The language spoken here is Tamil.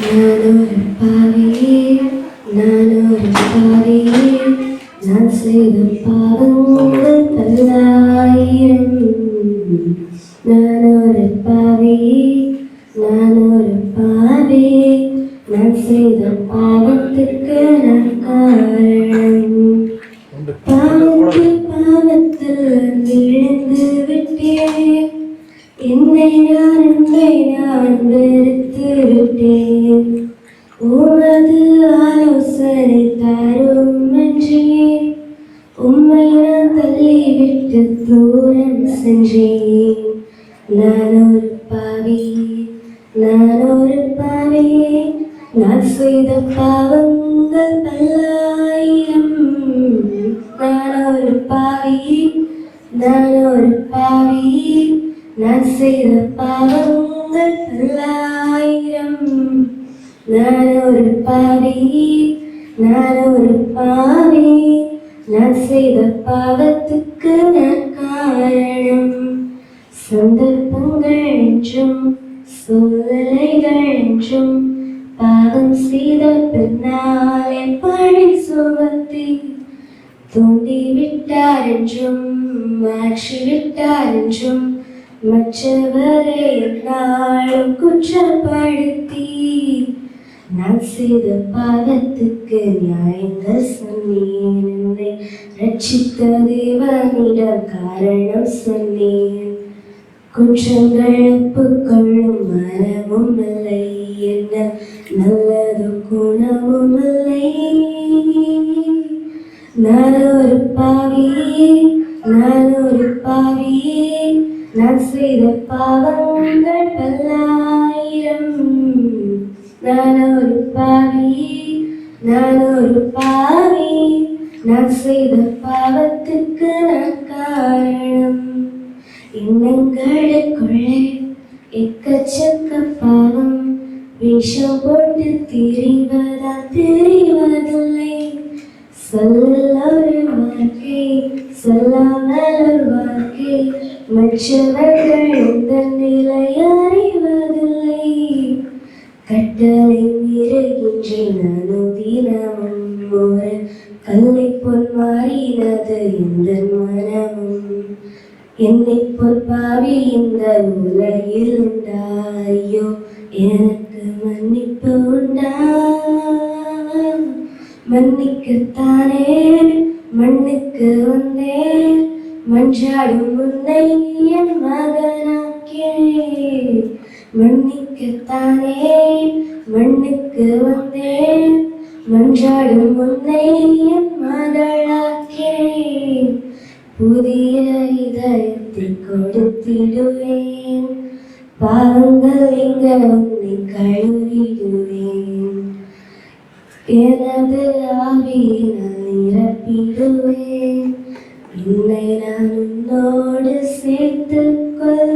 நானொரு பாவியே, நானொரு பாவியே, நான் செய்த பாவங்கள் பல்லாயிரம். நானொரு பாவியே, நானொரு பாவியே, நான் செய்த பாவத்துக்கு நான் காரணம். பாவத்தில் விழுந்து விட்டேன், என்னை நான் வெறுத்து விட்டேன். உமது ஆலோசனை தரும் என்றேன், உம்மை நான் தள்ளிவிட்டு தூரம் சென்றேன். நான் ஒரு பாவி, நான் ஒரு பாவி, நான் செய்த பாவங்கள் பல்லாயிரம். நான் ஒரு பாவி, நான் ஒரு பாவி, நான் செய்த பாவங்கள் பல்லாயிரம். நான் ஒரு பாவி, நான் ஒரு பாவி, நான் செய்த பாவத்துக்கு நான் காரணம். சந்தர்ப்பங்கள் என்றும் சூழ்நிலைகள் என்றும் பாவம் செய்த பின்னாலே பழி சுமத்தி தூண்டிவிட்டார் என்றும் மாற்றிவிட்டார் என்றும் மற்றவரை என்னாலும் குற்றப்படுத்தி நான் செய்த பாவத்துக்கு நியாயங்கள் சொன்னேன். என்னை ரட்சித்த தேவனிடம் காரணம் சொன்னேன். குற்றங்கள் ஒப்புக்கொள்ளும் மனமும் இல்லை, என்ன நல்லதும் குணமும் இல்லை. நான் ஒரு பாவியே, நான் ஒரு பாவியே, நான் செய்த பாவங்கள் பல்லாயிரம். நான் ஒரு பாவியே, நான் ஒரு பாவி, நான் செய்த பாவத்துக்கு நான் காரணம். எண்ணங்களுக்குள்ளே எக்கச்சக்க பாவம், விஷம் போட்டு திரிவதால் தெரிவதில்லை. சொல்ல ஒரு வாழ்க்கை, சொல்லாமல் ஒரு வாழ்க்கை, மற்றவர்கள் இந்த நிலை அறிவதில்லை. கட்டளை மீறுகின்றேன் நானும் தினமும், ஒரு கல்லை போல் மாறினது இந்த மனமும். என்னை போல் பாவி இந்த உலகில் உண்டா? ஐயோ, எனக்கு மன்னிப்பு உண்டா? மன்னிக்கத்தானே மண்ணுக்கு வந்தேன், மன்றாடும் உன்னை என் மகனாக்கே. மன்னிக்கத்தானே மண்ணுக்கு வந்தேன், மன்றாடும் உன்னை என் மகளாக்கே. புதிய இதயத்தை கொடுத்திடுவேன், பாவங்கள் இங்க உன்னை கழுவிடுவேன். எனது ஆவியினால் நிரப்பிடுவேன், என்னை நான் உன்னோடு சேர்த்துக் கொள்.